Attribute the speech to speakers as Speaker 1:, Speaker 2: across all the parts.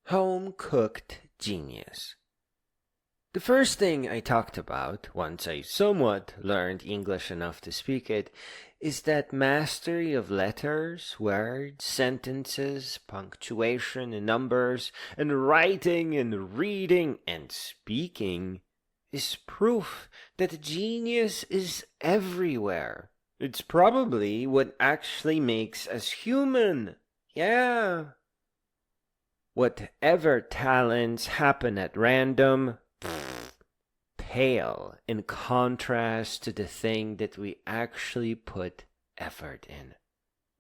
Speaker 1: Home-cooked genius. The first thing I talked about, once I somewhat learned English enough to speak it, is that mastery of letters, words, sentences, punctuation, and numbers, and writing and reading and speaking is proof that genius is everywhere. It's probably what actually makes us human. Yeah. Whatever talents happen at random, pale in contrast to the thing that we actually put effort in.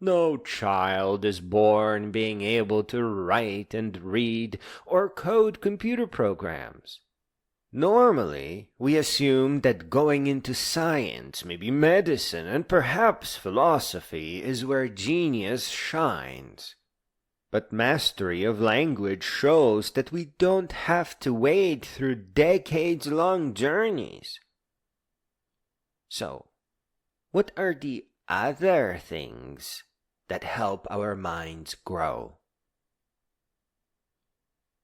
Speaker 1: No child is born being able to write and read or code computer programs. Normally, we assume that going into science, maybe medicine, and perhaps philosophy is where genius shines. But mastery of language shows that we don't have to wade through decades-long journeys. So, what are the other things that help our minds grow?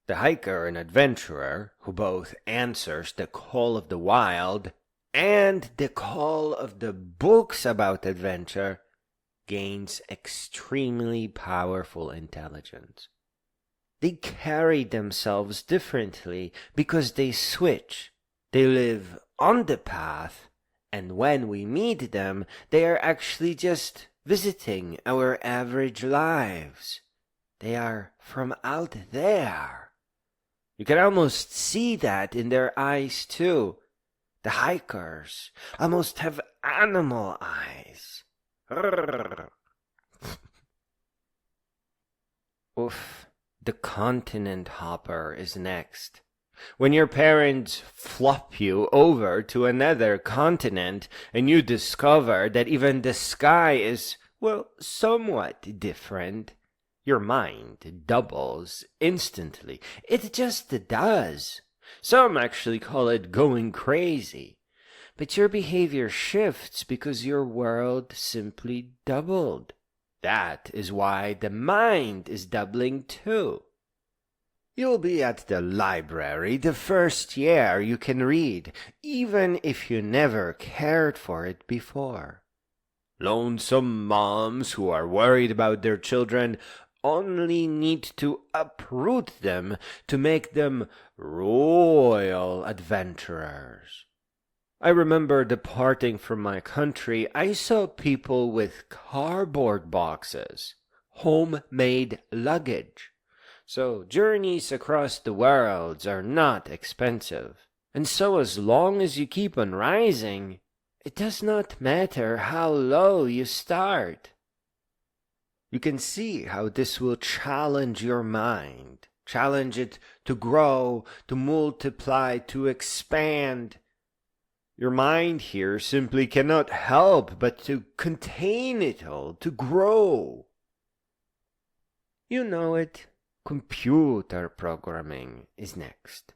Speaker 1: The hiker and adventurer, who both answers the call of the wild and the call of the books about adventure, gains extremely powerful intelligence. They carry themselves differently because they switch. They live on the path, and when we meet them, they are actually just visiting our average lives. They are from out there. You can almost see that in their eyes too. The hikers almost have animal eyes. Oof, the continent hopper is next. When your parents flop you over to another continent and you discover that even the sky is, well, somewhat different, your mind doubles instantly. It just does. Some actually call it going crazy. But your behavior shifts because your world simply doubled. That is why the mind is doubling too. You'll be at the library the first year you can read, even if you never cared for it before. Lonesome moms who are worried about their children only need to uproot them to make them royal adventurers. I remember departing from my country, I saw people with cardboard boxes, homemade luggage. So journeys across the world are not expensive. And so as long as you keep on rising, it does not matter how low you start. You can see how this will challenge your mind, challenge it to grow, to multiply, to expand. Your mind here simply cannot help but to contain it all, to grow. You know it. Computer programming is next.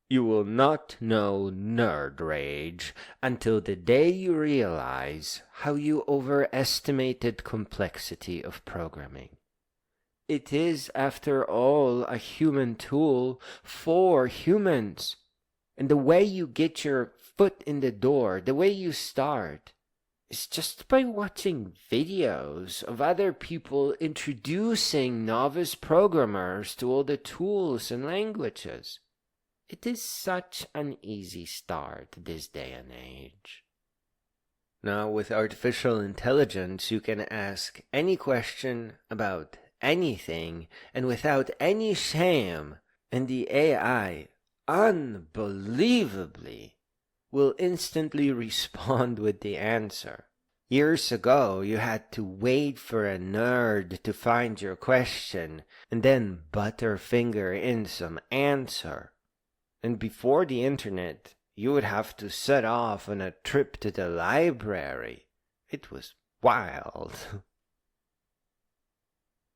Speaker 1: You will not know nerd rage until the day you realize how you overestimated complexity of programming. It is, after all, a human tool for humans. And the way you get your foot in the door, the way you start, is just by watching videos of other people introducing novice programmers to all the tools and languages. It is such an easy start this day and age. Now, with artificial intelligence, you can ask any question about anything and without any shame, and the AI unbelievably will instantly respond with the answer. Years ago, you had to wait for a nerd to find your question and then butterfinger in some answer. And before the internet, you would have to set off on a trip to the library. It was wild.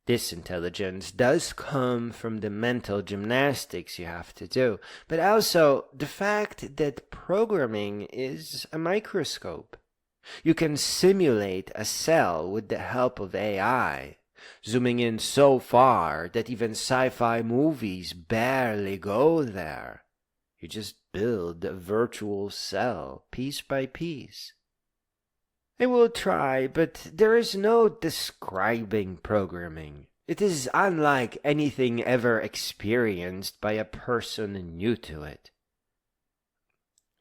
Speaker 1: This intelligence does come from the mental gymnastics you have to do, but also the fact that programming is a microscope. You can simulate a cell with the help of AI, zooming in so far that even sci-fi movies barely go there. You just build a virtual cell piece by piece. I will try, but there is no describing programming. It is unlike anything ever experienced by a person new to it.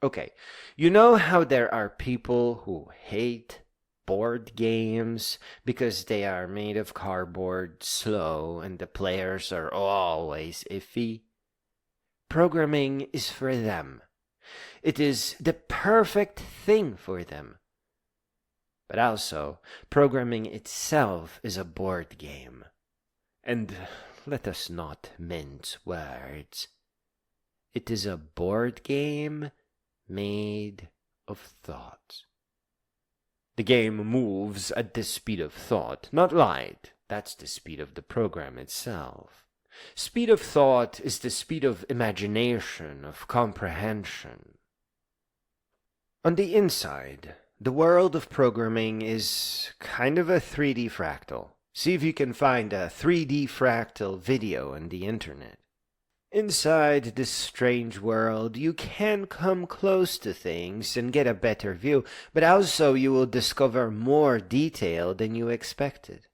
Speaker 1: Okay, you know how there are people who hate board games because they are made of cardboard, slow, and the players are always iffy? Programming is for them. It is the perfect thing for them. But also, programming itself is a board game. And let us not mince words. It is a board game made of thought. The game moves at the speed of thought, not light. That's the speed of the program itself. Speed of thought is the speed of imagination, of comprehension. On the inside, the world of programming is kind of a 3D fractal. See if you can find a 3D fractal video on the internet. Inside this strange world, you can come close to things and get a better view, but also you will discover more detail than you expected.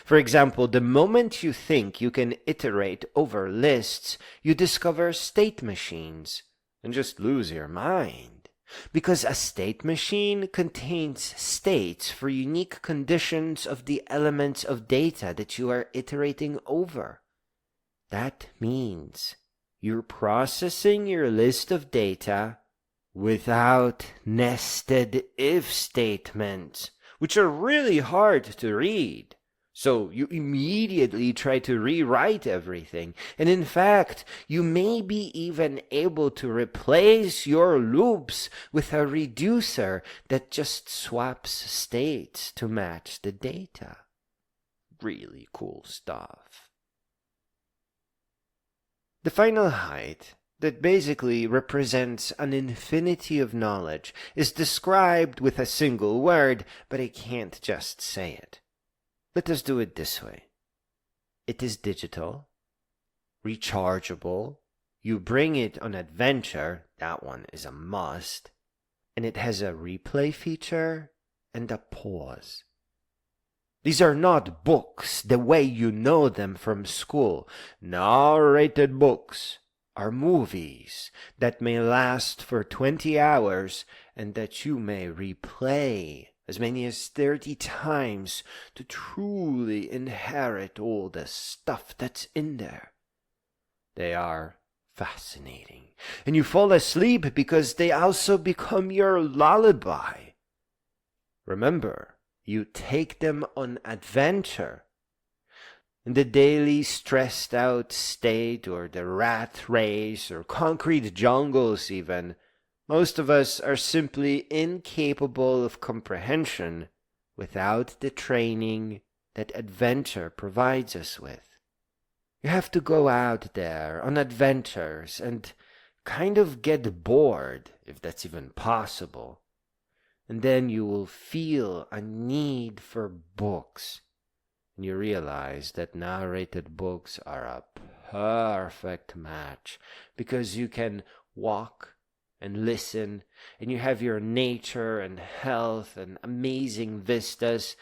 Speaker 1: For example, the moment you think you can iterate over lists, you discover state machines and just lose your mind. Because a state machine contains states for unique conditions of the elements of data that you are iterating over. That means you're processing your list of data without nested if statements, which are really hard to read. So you immediately try to rewrite everything. And in fact, you may be even able to replace your loops with a reducer that just swaps states to match the data. Really cool stuff. The final height, that basically represents an infinity of knowledge, is described with a single word, but I can't just say it. Let us do it this way. It is digital, rechargeable, you bring it on adventure, that one is a must, and it has a replay feature and a pause. These are not books the way you know them from school. Narrated books are movies that may last for 20 hours and that you may replay as many as 30 times to truly inherit all the stuff that's in there. They are fascinating, and you fall asleep because they also become your lullaby. Remember, you take them on adventure. In the daily stressed out state or the rat race or concrete jungles even, most of us are simply incapable of comprehension without the training that adventure provides us with. You have to go out there on adventures and kind of get bored, if that's even possible. And then you will feel a need for books. And you realize that narrated books are a perfect match because you can walk and listen, and you have your nature and health and amazing vistas,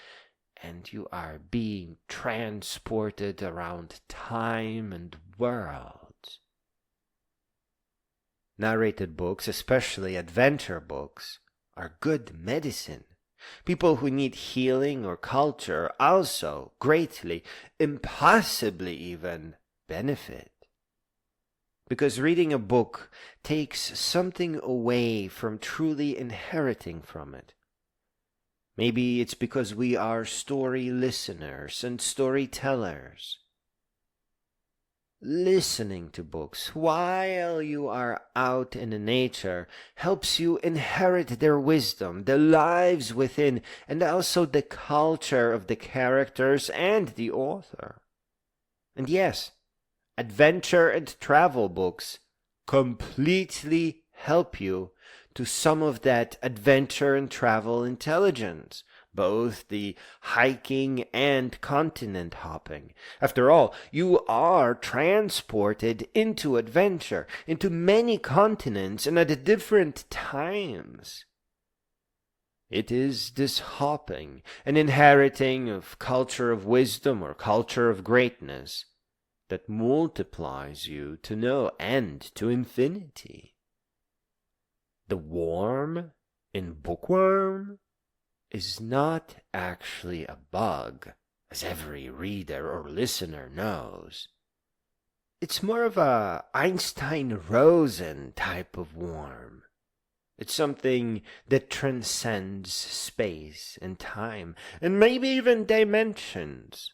Speaker 1: and you are being transported around time and worlds. Narrated books, especially adventure books, are good medicine. People who need healing or culture also greatly, impossibly even, benefit. Because reading a book takes something away from truly inheriting from it. Maybe it's because we are story listeners and storytellers. Listening to books while you are out in nature helps you inherit their wisdom, the lives within, and also the culture of the characters and the author. And yes, adventure and travel books completely help you to some of that adventure and travel intelligence, both the hiking and continent hopping. After all, you are transported into adventure, into many continents and at different times. It is this hopping, an inheriting of culture of wisdom or culture of greatness, that multiplies you to no end, to infinity. The worm in Bookworm is not actually a bug, as every reader or listener knows. It's more of a Einstein-Rosen type of worm. It's something that transcends space and time, and maybe even dimensions.